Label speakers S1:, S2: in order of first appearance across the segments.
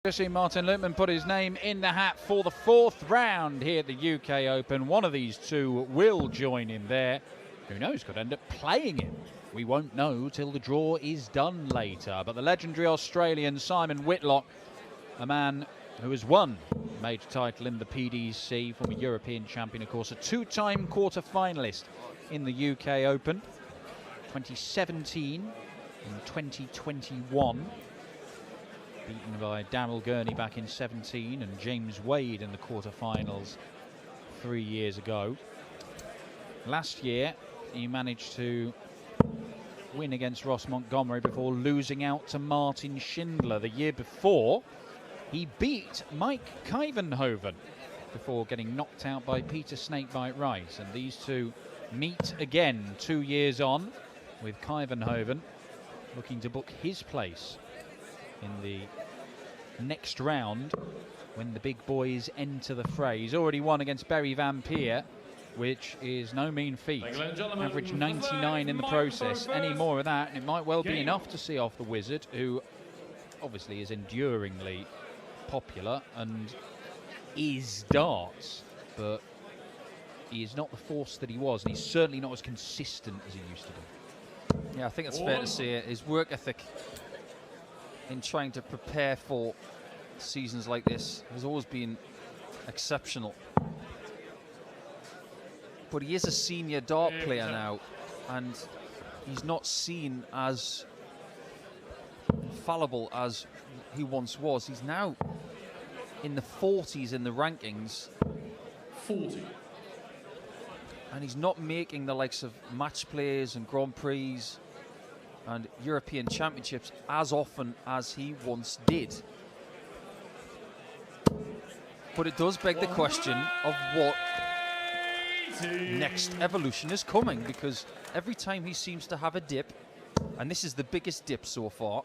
S1: Just seen Martin Lipman put his name in the hat for the 4th round here at the UK Open. One of these two will join in there. Who knows, could end up playing him. We won't know till the draw is done later. But the legendary Australian Simon Whitlock, a man who has won a major title in the PDC, former European champion, of course, a 2-time quarter-finalist in the UK Open, 2017 and 2021. Beaten by Daryl Gurney back in 17 and James Wade in the quarterfinals 3 years ago. Last year, he managed to win against Ross Montgomery before losing out to Martin Schindler. The year before, he beat Maik Kuivenhoven before getting knocked out by Peter Snakebite Rice. And these two meet again 2 years on, with Kuivenhoven looking to book his place in the next round when the big boys enter the fray. He's already won against Barry Van Peer, which is no mean feat. Average 99 in the process. Any more of that and it might well be enough to see off the Wizard, who obviously is enduringly popular and is darts, but he is not the force that he was, and he's certainly not as consistent as he used to be.
S2: Yeah, I think it's fair to say his work ethic in trying to prepare for seasons like this has always been exceptional. But he is a senior dart player now, and he's not seen as infallible as he once was. He's now in the 40s in the rankings.
S3: 40.
S2: And he's not making the likes of match plays and Grand Prix and European Championships as often as he once did. But it does beg the question of what next evolution is coming, because every time he seems to have a dip, and this is the biggest dip so far,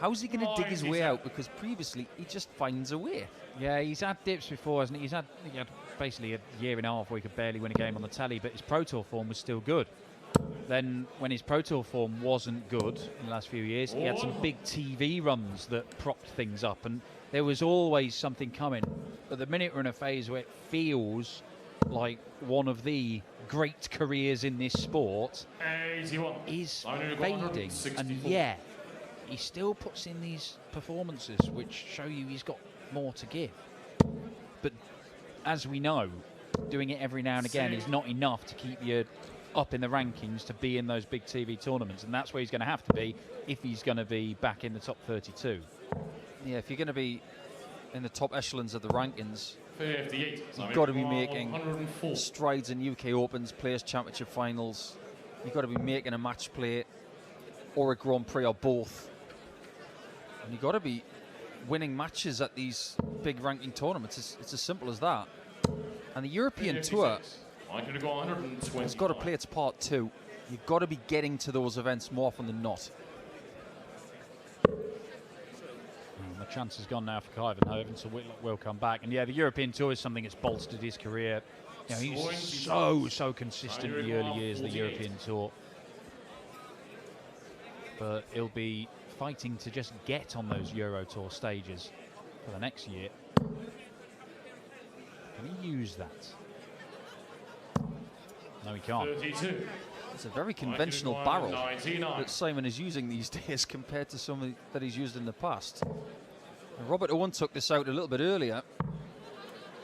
S2: how's he going to dig his way out? Because previously he just finds a way.
S1: Yeah, he's had dips before, hasn't he? He had basically a year and a half where he could barely win a game on the telly, but his Pro Tour form was still good. Then when his Pro Tour form wasn't good in the last few years, he had some big TV runs that propped things up, and there was always something coming. But the minute we're in a phase where it feels like one of the great careers in this sport
S3: 81.
S1: is fading, and yet he still puts in these performances which show you he's got more to give. But as we know, doing it every now and again is not enough to keep you up in the rankings to be in those big TV tournaments, and that's where he's going to have to be if he's going to be back in the top 32.
S2: Yeah, if you're going to be in the top echelons of the rankings,
S3: 58.
S2: you've got to be making strides in UK Opens, Players Championship finals. You've got to be making a match play or a Grand Prix or both. And you've got to be winning matches at these big ranking tournaments. It's as simple as that. And the European Tour has got to play its part too. You've got to be getting to those events more often than not.
S1: The chance has gone now for Kuivenhoven, so Whitlock will come back. And yeah, the European Tour is something that's bolstered his career. You know, he's so consistent in the early years of the European Tour. But he'll be fighting to just get on those Euro Tour stages for the next year. Can he use that? No, he can't.
S3: 32.
S2: It's a very conventional barrel that Simon is using these days compared to some that he's used in the past. And Robert Owen took this out a little bit earlier,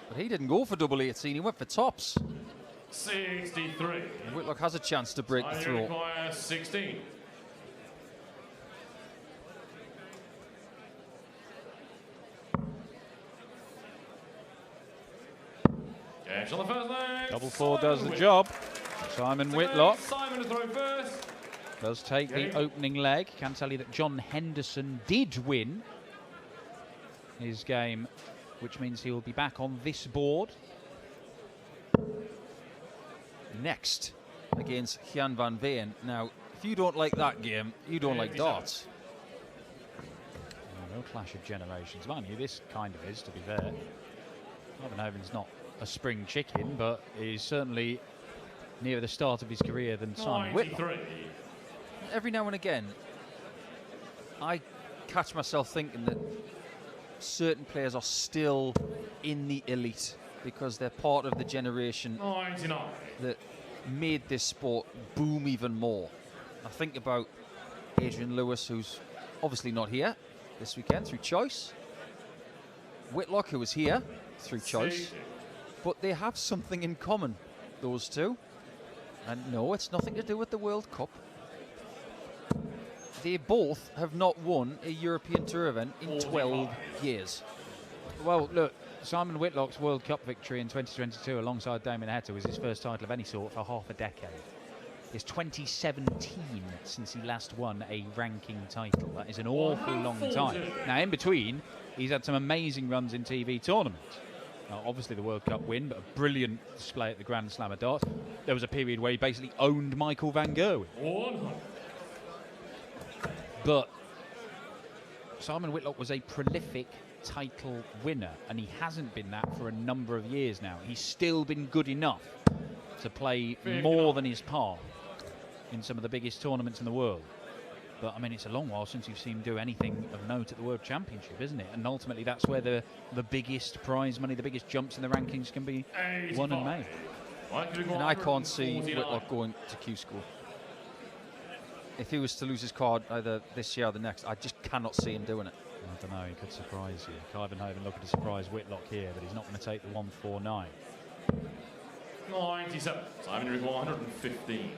S2: but he didn't go for double 18, he went for tops.
S3: 63.
S2: And Whitlock has a chance to break the throw.
S3: 16. On the first leg,
S1: Double 4 does the job. Simon Whitlock
S3: Simon to throw first.
S1: does take the opening leg. Can tell you that John Henderson did win his game, which means he will be back on this board.
S2: Next, against Jan van Veen. Now, if you don't like that game, you don't like darts.
S1: No clash of generations. Mind you, this kind of is, to be fair. Kuivenhoven's not a spring chicken, but he's certainly nearer the start of his career than Simon Whitlock.
S2: Every now and again, I catch myself thinking that certain players are still in the elite because they're part of the generation
S3: 99.
S2: that made this sport boom even more. I think about Adrian Lewis, who's obviously not here this weekend through choice. Whitlock, who was here through choice. But they have something in common, those two. And no, it's nothing to do with the World Cup. They both have not won a European Tour event in 12 years.
S1: Well, look, Simon Whitlock's World Cup victory in 2022 alongside Damien Heta was his first title of any sort for half a decade. It's 2017 since he last won a ranking title. That is an awful long time. Now, in between, he's had some amazing runs in TV tournaments. Now, obviously the World Cup win, but a brilliant display at the Grand Slam of darts. There was a period where he basically owned Michael van Gerwen.
S3: 100.
S1: But Simon Whitlock was a prolific title winner, and he hasn't been that for a number of years now. He's still been good enough to play more than his part in some of the biggest tournaments in the world. But I mean, it's a long while since you've seen him do anything of note at the World Championship, isn't it? And ultimately that's where the biggest prize money, the biggest jumps in the rankings can be won and made.
S2: And I can't see Whitlock going to Q School. If he was to lose his card either this year or the next, I just cannot see him doing it.
S1: I don't know, he could surprise you. Kuivenhoven looking to surprise Whitlock here, but he's not going to take the 149.
S3: 97. Simon, you're 115.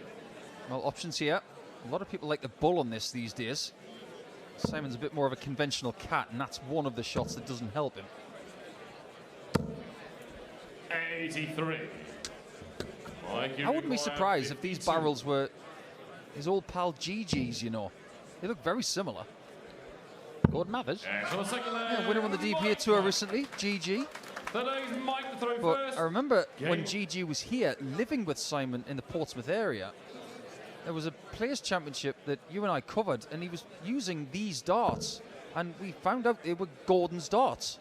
S2: Well, options here. A lot of people like the bull on this these days. Simon's a bit more of a conventional cat, and that's one of the shots that doesn't help him.
S3: 83.
S2: I wouldn't be surprised if these barrels were his old pal GG's, you know. They look very similar.
S1: Gordon Mathers.
S2: Yeah, winner on the DPA Tour recently, GG.
S3: Maik to throw
S2: But
S3: first.
S2: I remember when GG was here, living with Simon in the Portsmouth area, there was a Players' Championship that you and I covered, and he was using these darts, and we found out they were Gordon's darts.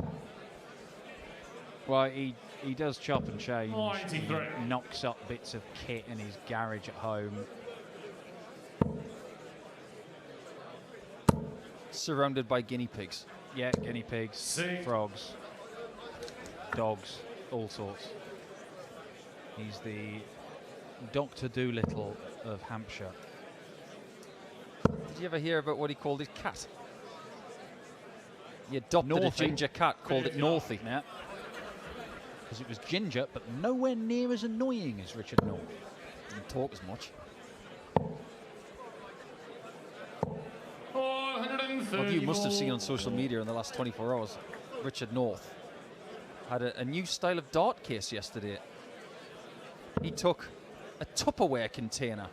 S1: Well, he does chop and change.
S3: 93.
S1: He knocks up bits of kit in his garage at home.
S2: Surrounded by guinea pigs.
S1: Yeah, guinea pigs, frogs, dogs, all sorts. He's the Dr. Dolittle of Hampshire.
S2: Did you ever hear about what he called his cat? He adopted a
S1: Northie.
S2: ginger cat, called it Northie.
S1: Yeah. Because it was ginger, but nowhere near as annoying as Richard North.
S2: Didn't talk as much. What you must have seen on social media in the last 24 hours, Richard North had a new style of dart case yesterday. He took a Tupperware container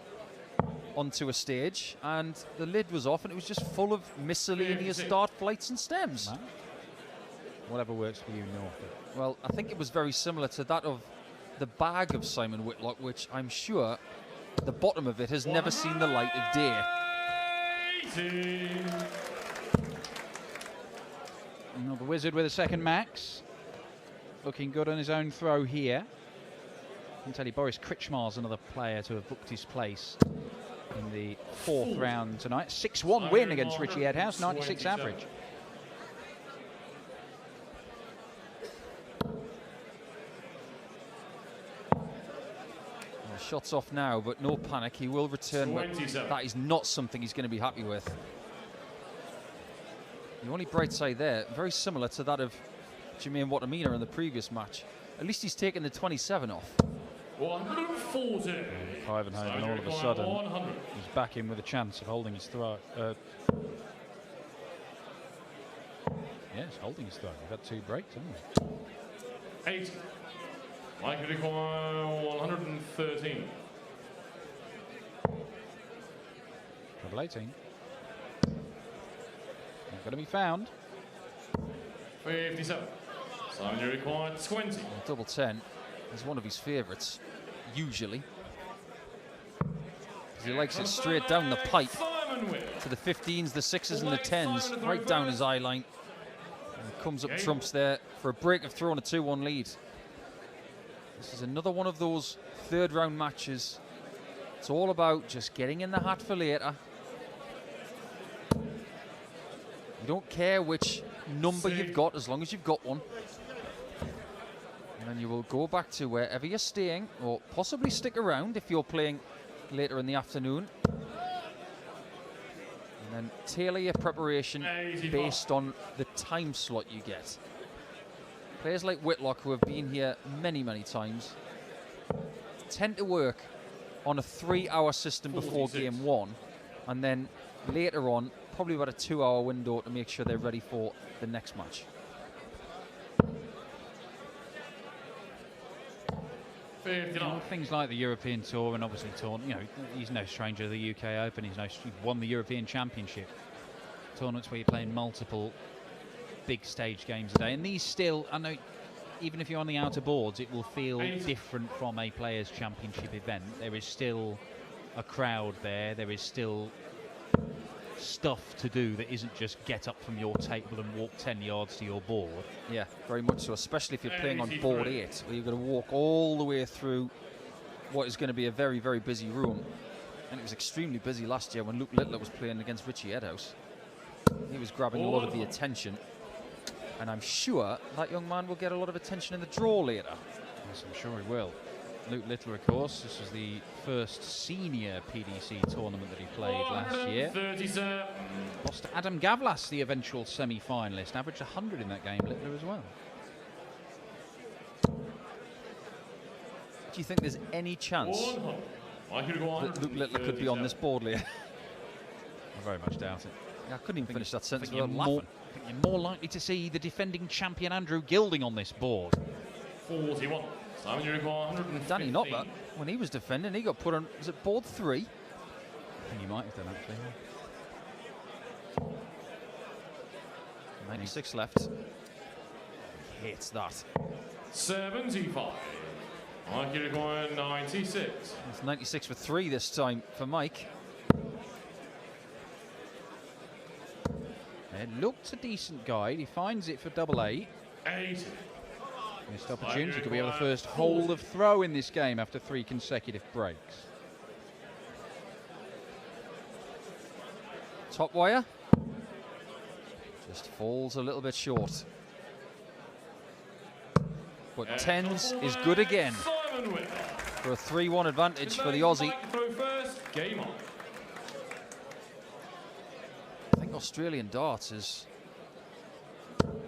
S2: onto a stage, and the lid was off, and it was just full of miscellaneous dart flights and stems.
S1: Wow. Whatever works for you, North.
S2: Well, I think it was very similar to that of the bag of Simon Whitlock, which I'm sure the bottom of it has never seen the light of day.
S1: Now the Wizard with a second max. Looking good on his own throw here. I can tell you Boris Kritschmar's another player to have booked his place in the fourth round tonight. 6-1 win against Richie Edhouse, 96 average.
S2: Well, shots off now, but no panic. He will return. But that is not something he's going to be happy with. The only bright side there, very similar to that of Jermaine Watamina in the previous match. At least he's taken the 27 off.
S3: 140.
S1: Kuivenhoven all of a sudden is back in with a chance of holding his throw. Yes, holding his throw. We've had two breaks, haven't we?
S3: 80. Maik would require 113.
S1: Double 18. Not going to be found.
S3: 57. Simon, you require 20.
S2: Double 10 is one of his favourites, usually. He likes it straight down the pipe to the 15s, the 6s and the 10s, right down his eye line. And comes up trumps there for a break of throw and a 2-1 lead. This is another one of those third round matches. It's all about just getting in the hat for later. You don't care which number you've got, as long as you've got one. And then you will go back to wherever you're staying, or possibly stick around if you're playing later in the afternoon. And then tailor your preparation based on the time slot you get. Players like Whitlock, who have been here many, many times, tend to work on a 3-hour system before game 1, and then later on, probably about a 2-hour window to make sure they're ready for the next match.
S1: You know, things like the European Tour and obviously he's no stranger to the UK Open. He's won the European Championship. Tournaments where you're playing multiple big stage games a day, and these still, I know, even if you're on the outer boards, it will feel different from a Players' Championship event. There is still a crowd there. There is still stuff to do that isn't just get up from your table and walk 10 yards to your board.
S2: Yeah, very much so, especially if you're playing on board 8, where you've got to walk all the way through what is going to be a very, very busy room. And it was extremely busy last year when Luke Littler was playing against Richie Edhouse. He was grabbing a lot of the attention, and I'm sure that young man will get a lot of attention in the draw later.
S1: Yes, I'm sure he will. Luke Littler, of course, this was the first senior PDC tournament that he played last year. Lost to Adam Gavlas, the eventual semi-finalist. Averaged 100 in that game, Littler as well.
S2: Do you think there's any chance that Luke Littler could be on this board later?
S1: I very much doubt it.
S2: Yeah, I couldn't even finish that sentence
S1: you're
S2: without laughing.
S1: I think you're more likely to see the defending champion Andrew Gilding on this board.
S3: 41. Simon, you require 115.
S2: Danny Knopper, when he was defending, he got put on, was it board 3?
S1: I think he might have done, actually.
S2: 96 left. Hits that.
S3: 75. Mike, you require 96.
S2: It's 96 for 3 this time for Mike.
S1: It looked a decent guide. He finds it for double 8.
S3: 80.
S1: Missed opportunity. Could we have the first hold of throw in this game after 3 consecutive breaks?
S2: Top wire. Just falls a little bit short. But 10s is good again for a 3-1 advantage for the Aussie.
S3: Game on.
S2: I think Australian darts is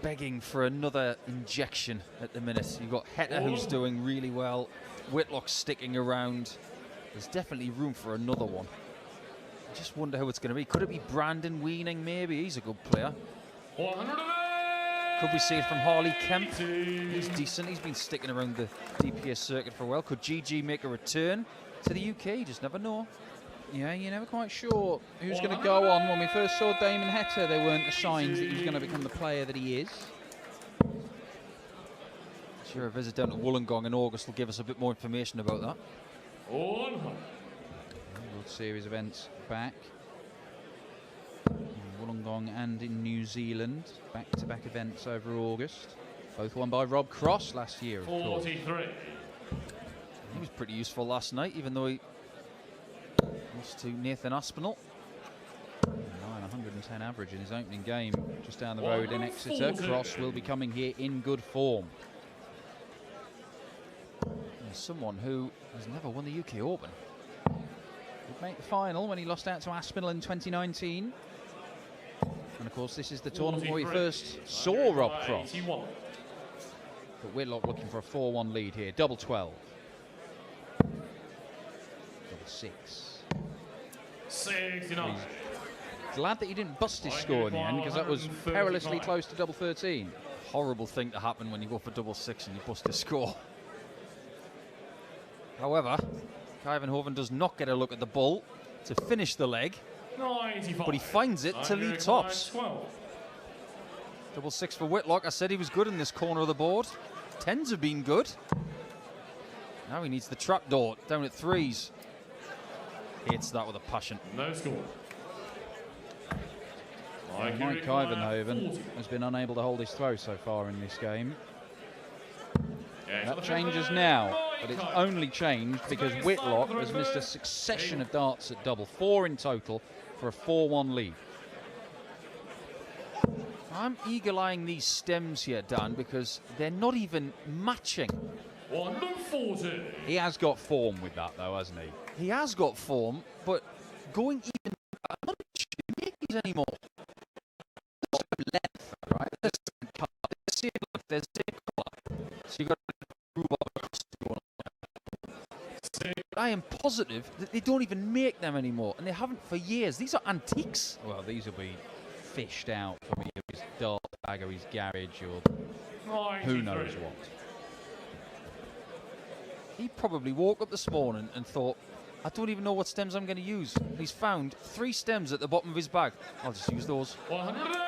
S2: begging for another injection at the minute. You've got Heta, who's doing really well. Whitlock sticking around. There's definitely room for another one. I just wonder who it's going to be. Could it be Brandon Weening, maybe? He's a good player.
S3: 108.
S2: Could we see it from Harley Kemp? He's decent. He's been sticking around the DPS circuit for a while. Could GG make a return to the UK? You just never know.
S1: Yeah, you're never quite sure who's going to go on. When we first saw Damon Heta, there weren't the signs that he was going to become the player that he is.
S2: Sure, a visit down to Wollongong in August will give us a bit more information about that.
S3: World
S1: Series events back in Wollongong and in New Zealand. Back-to-back events over August. Both won by Rob Cross last year, of course.
S3: 43.
S2: He was pretty useful last night, even though he lost to Nathan Aspinall.
S1: 110 average in his opening game just down the road in Exeter. Cross will be coming here in good form.
S2: And someone who has never won the UK Open.
S1: Would make the final when he lost out to Aspinall in 2019. And of course this is the tournament where we first saw Rob Cross. But Whitlock looking for a 4-1 lead here. Double 12. Double 6.
S3: 69.
S1: Glad that he didn't bust his score in the end, because that was perilously close to double 13.
S2: Horrible thing to happen when you go for double 6 and you bust your score. However, Kuivenhoven does not get a look at the ball to finish the leg,
S3: 95.
S2: but he finds it to lead tops.
S3: 12.
S2: Double 6 for Whitlock. I said he was good in this corner of the board. 10s have been good. Now he needs the trapdoor down at 3s. Hits that with a passion.
S3: No score.
S1: Mike Kuivenhoven has been unable to hold his throw so far in this game. That changes now, but it's only changed because Whitlock has missed a succession of darts at double, 4 in total for a 4-1 lead.
S2: I'm eagle-eyeing these stems here, Dan, because they're not even matching.
S3: 140.
S1: He has got form with that, though, hasn't he?
S2: He has got form, but going even... I'm not sure you make these anymore. Length, right? They're the same length, they're the same colour. So you've got to move up across the one. I am positive that they don't even make them anymore, and they haven't for years. These are antiques.
S1: Well, these will be fished out from either his dart bag or his garage or who knows what.
S2: He probably woke up this morning and thought, I don't even know what stems I'm going to use. He's found 3 stems at the bottom of his bag. I'll just use those.
S3: 180.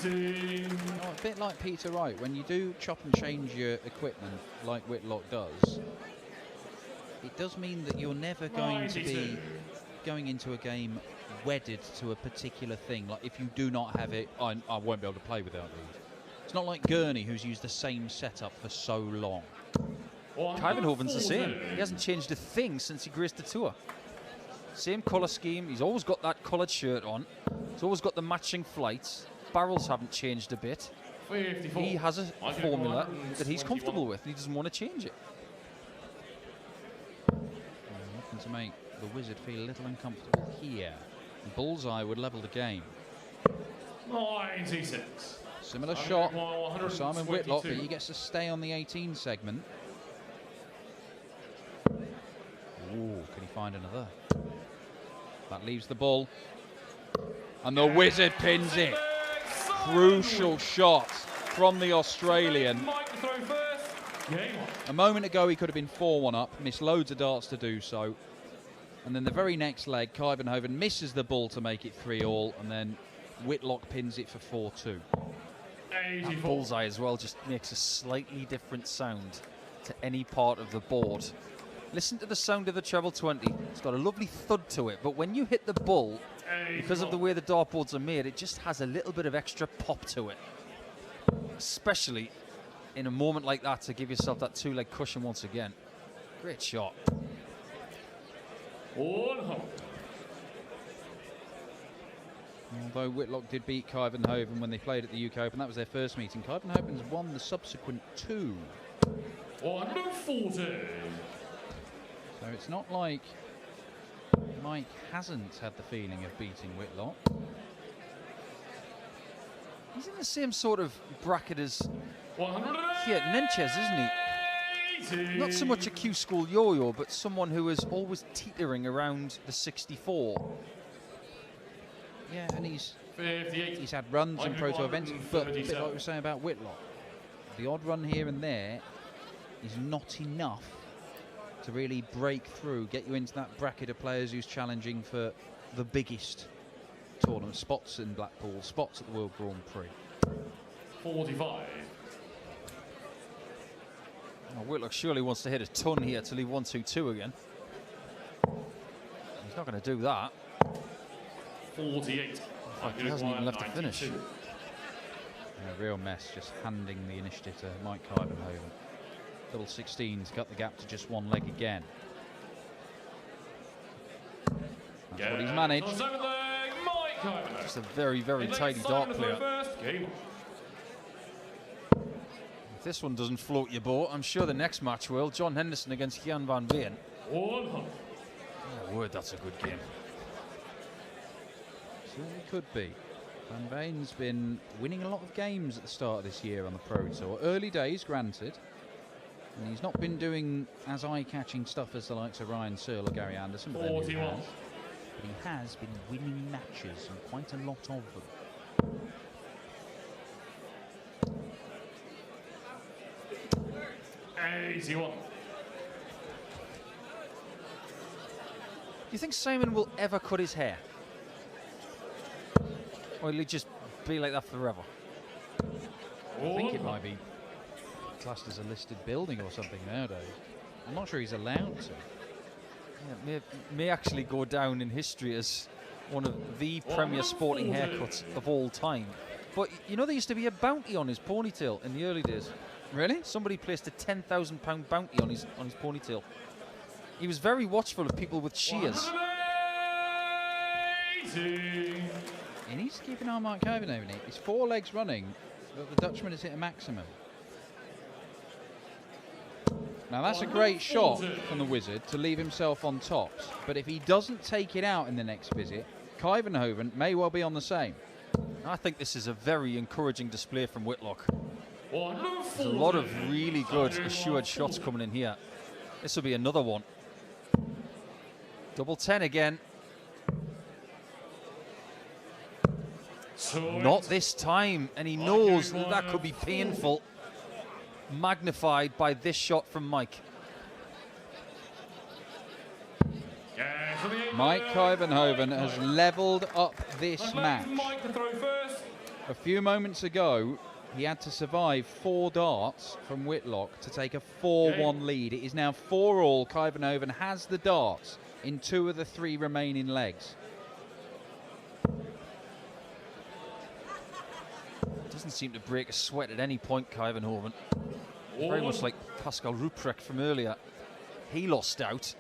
S1: Oh, a bit like Peter Wright, when you do chop and change your equipment like Whitlock does, it does mean that you're never going to be going into a game wedded to a particular thing. Like, if you do not have it, I won't be able to play without these. It's not like Gurney, who's used the same setup for so long.
S2: Kuivenhoven's the same. He hasn't changed a thing since he graced the tour. Same colour scheme. He's always got that coloured shirt on. He's always got the matching flights. Barrels haven't changed a bit.
S3: 54.
S2: He has a formula that he's comfortable with. And he doesn't want to change it.
S1: Looking to make the Wizard feel a little uncomfortable here. Bullseye would level the game.
S3: 96.
S1: Similar shot for Simon Whitlock, but he gets to stay on the 18 segment. Ooh, can he find another? That leaves the ball. And the Wizard pins it. Crucial shot from the Australian.
S3: Maik to throw first. Game on.
S1: A moment ago he could have been 4-1 up, missed loads of darts to do so. And then the very next leg, Kuivenhoven misses the ball to make it 3-all, and then Whitlock pins it for 4-2.
S2: That bullseye as well just makes a slightly different sound to any part of the board. Listen to the sound of the treble 20. It's got a lovely thud to it, but when you hit the bull, because of the way the dartboards are made, it just has a little bit of extra pop to it. Especially in a moment like that, to give yourself that 2-leg cushion once again. Great shot.
S3: 100.
S1: Although Whitlock did beat Kuivenhoven when they played at the UK Open, that was their first meeting. Kuivenhoven's won the subsequent 2.
S3: 140.
S1: So it's not like Maik hasn't had the feeling of beating Whitlock.
S2: He's in the same sort of bracket as
S3: 180.
S2: here, Nenchez, isn't he? Not so much a Q School yo-yo, but someone who is always teetering around the 64.
S1: Yeah, and he's
S3: 58.
S1: had runs in Pro Tour events, but a bit like we were saying about Whitlock, the odd run here and there is not enough to really break through, get you into that bracket of players who's challenging for the biggest tournament, spots in Blackpool, spots at the World Grand Prix.
S3: 45.
S2: Oh, Whitlock surely wants to hit a ton here to leave 1-2-2 again. He's not going to do that.
S3: 48.
S2: He hasn't even left to finish.
S1: A real mess, just handing the initiative to Maik Kuivenhoven. Double 16s cut the gap to just 1 leg again. That's what he's managed.
S2: Just a very, very tidy dart player. If this one doesn't float your boat, I'm sure the next match will. John Henderson against Gian van Veen.
S3: 100.
S2: Oh, word, that's a good game.
S1: Certainly could be. Van Veen's been winning a lot of games at the start of this year on the Pro Tour. Early days, granted. And he's not been doing as eye-catching stuff as the likes of Ryan Searle or Gary Anderson, but, then he has. But he has been winning matches, and quite a lot of them.
S3: Easy one.
S2: Do you think Simon will ever cut his hair? Or will he just be like that forever?
S1: I think it might be classed as a listed building or something nowadays. I'm not sure he's allowed to.
S2: Yeah, may actually go down in history as one of the premier sporting haircuts of all time. But you know, there used to be a bounty on his ponytail in the early days.
S1: Really?
S2: Somebody placed a £10,000 bounty on his ponytail. He was very watchful of people with shears.
S3: 180.
S1: He needs to keep an eye on Maik Kuivenhoven. He's 4 legs running, but the Dutchman has hit a maximum. Now that's a great shot from the Wizard to leave himself on tops, but if he doesn't take it out in the next visit, Kuivenhoven may well be on the same.
S2: I think this is a very encouraging display from Whitlock.
S3: 140.
S2: There's a lot of really good assured shots coming in here. This will be another one. Double 10 again. Not this time, and he knows that that could be painful. Magnified by this shot from Maik.
S1: Maik Kuivenhoven has levelled up this match. A few moments ago, he had to survive 4 darts from Whitlock to take a 4-1 lead. It is now 4-all. Kuivenhoven has the darts in 2 of the 3 remaining legs.
S2: Doesn't seem to break a sweat at any point, Kuivenhoven. Very much like Pascal Ruprecht from earlier. He lost out.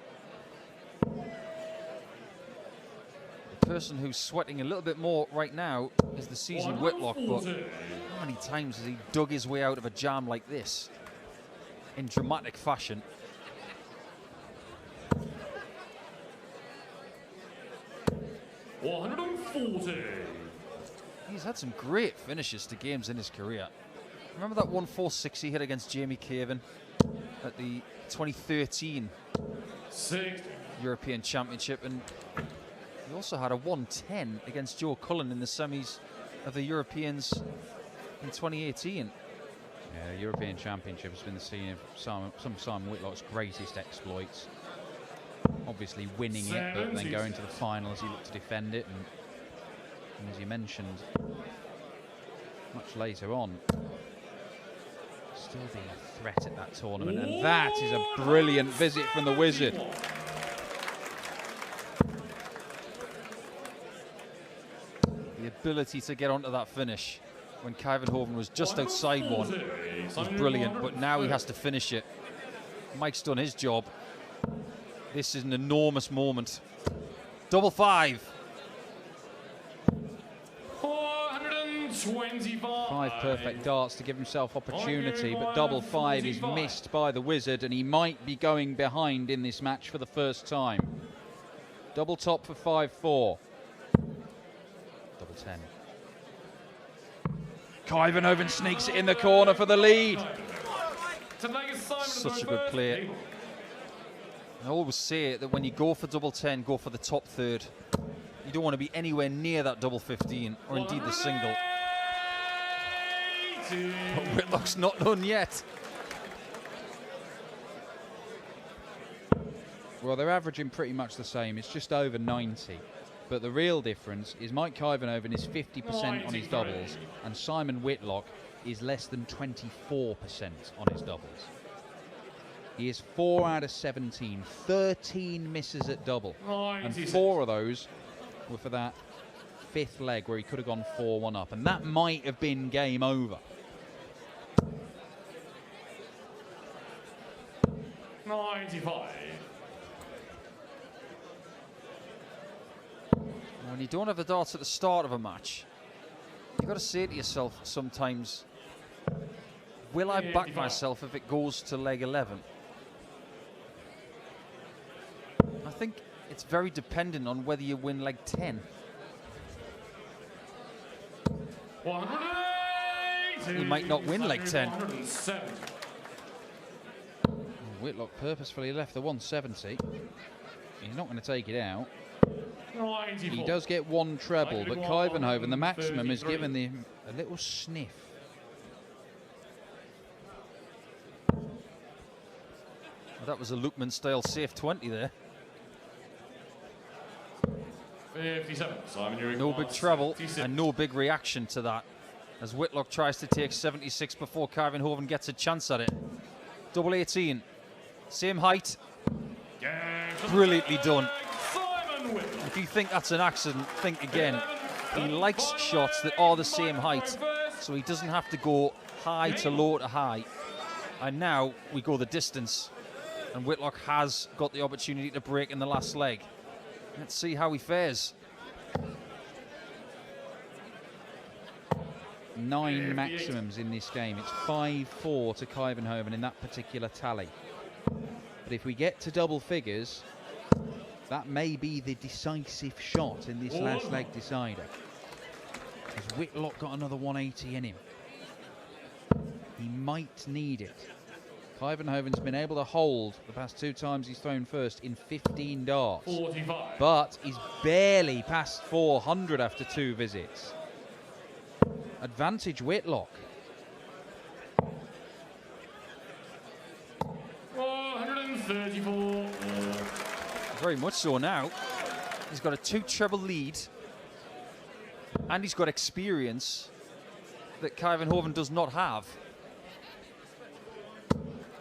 S2: The person who's sweating a little bit more right now is the seasoned Whitlock, but how many times has he dug his way out of a jam like this in dramatic fashion? He's had some great finishes to games in his career. Remember that 1-4-6 he hit against Jamie Caven at the 2013 European Championship, and he also had a 1-10 against Joe Cullen in the semis of the Europeans in 2018.
S1: Yeah, the European Championship has been the scene of some of Simon Whitlock's greatest exploits. Obviously winning it, but then going to the final as he looked to defend it, and as you mentioned, much later on, still being a threat at that tournament. And that is a brilliant visit from the Wizard.
S2: The ability to get onto that finish when Kuivenhoven was just outside one was brilliant, but now he has to finish it. Maik's done his job. This is an enormous moment. Double 5.
S1: 5 perfect darts to give himself opportunity, but double 5 is missed by the Wizard, and he might be going behind in this match for the first time. Double top for 5-4. Double 10. Kuivenhoven sneaks it in the corner for the lead.
S2: Such a good play. I always say that when you go for double 10, go for the top third. You don't want to be anywhere near that double 15, or indeed the single. But Whitlock's not done yet.
S1: Well, they're averaging pretty much the same. It's just over 90. But the real difference is Maik Kuivenhoven is 50% on his doubles, and Simon Whitlock is less than 24% on his doubles. He is 4 out of 17, 13 misses at double, and 4 of those were for that 5th leg where he could have gone 4-1 up, and that might have been game over.
S3: 95.
S2: When you don't have the darts at the start of a match, you've got to say to yourself sometimes, will I back myself if it goes to leg 11? I think it's very dependent on whether you win leg 10. You might not win leg 10.
S1: Whitlock purposefully left the 170. He's not going to take it out. He does get 1 treble, but Kuivenhoven, the maximum, has given him a little sniff.
S2: Well, that was a Lookman-style safe 20 there.
S3: 57. Simon,
S2: no big treble and no big reaction to that, as Whitlock tries to take 76 before Kuivenhoven gets a chance at it. Double 18. Same height. Brilliantly done. If you think that's an accident, think again. He likes shots that are the same height, so he doesn't have to go high to low to high. And now we go the distance, and Whitlock has got the opportunity to break in the last leg. Let's see how he fares.
S1: 9 maximums in this game. It's 5-4 to Kuivenhoven in that particular tally. But if we get to double figures, that may be the decisive shot in this last leg decider. Has Whitlock got another 180 in him? He might need it. Kuivenhoven's been able to hold the past 2 times he's thrown first in 15 darts.
S3: 45.
S1: But he's barely past 400 after 2 visits. Advantage Whitlock.
S3: 134.
S2: Very much so now. He's got a 2 treble lead. And he's got experience that Kuivenhoven does not have.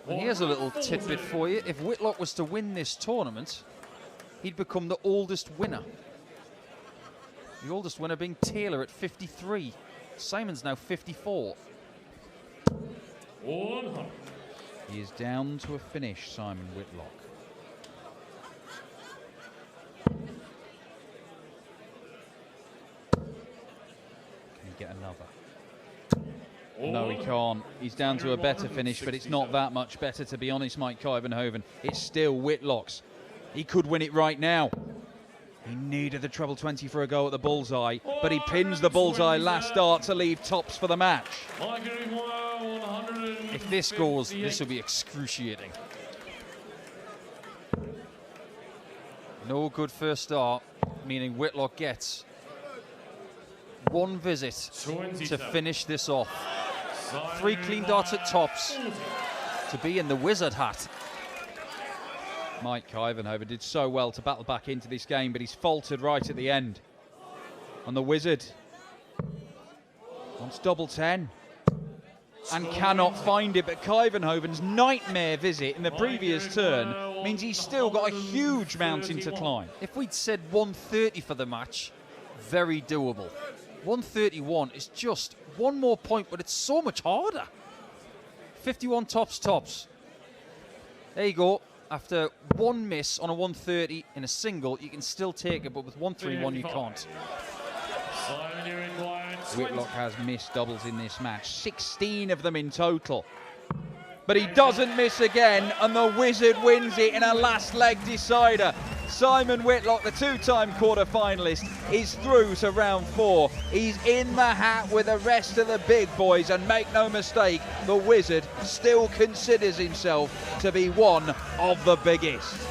S2: And here's a little tidbit for you. If Whitlock was to win this tournament, he'd become the oldest winner. The oldest winner being Taylor at 53. Simon's now 54.
S3: 100.
S1: He is down to a finish, Simon Whitlock. Can he get another? No, he can't. He's down to a better finish, but it's not that much better, to be honest, Maik Kuivenhoven. It's still Whitlock's. He could win it right now. He needed the treble 20 for a go at the bullseye, but he pins the bullseye last dart to leave tops for the match.
S2: If this goes, this will be excruciating. No good first start, meaning Whitlock gets 1 visit to finish this off. 3 clean darts at tops to be in the wizard hat.
S1: Maik Kuivenhoven did so well to battle back into this game, but he's faltered right at the end. And the wizard wants double 10 and cannot find it, but Kuivenhoven's nightmare visit in the previous turn means he's still got a huge mountain to climb.
S2: If we'd said 130 for the match, very doable. 131 is just 1 more point, but it's so much harder. 51 tops. There you go. After 1 miss on a 130 in a single, you can still take it, but with 131 you can't.
S1: Whitlock has missed doubles in this match, 16 of them in total. But he doesn't miss again, and the wizard wins it in a last leg decider. Simon Whitlock, the 2-time quarter-finalist, is through to round 4. He's in the hat with the rest of the big boys, and make no mistake, the wizard still considers himself to be one of the biggest.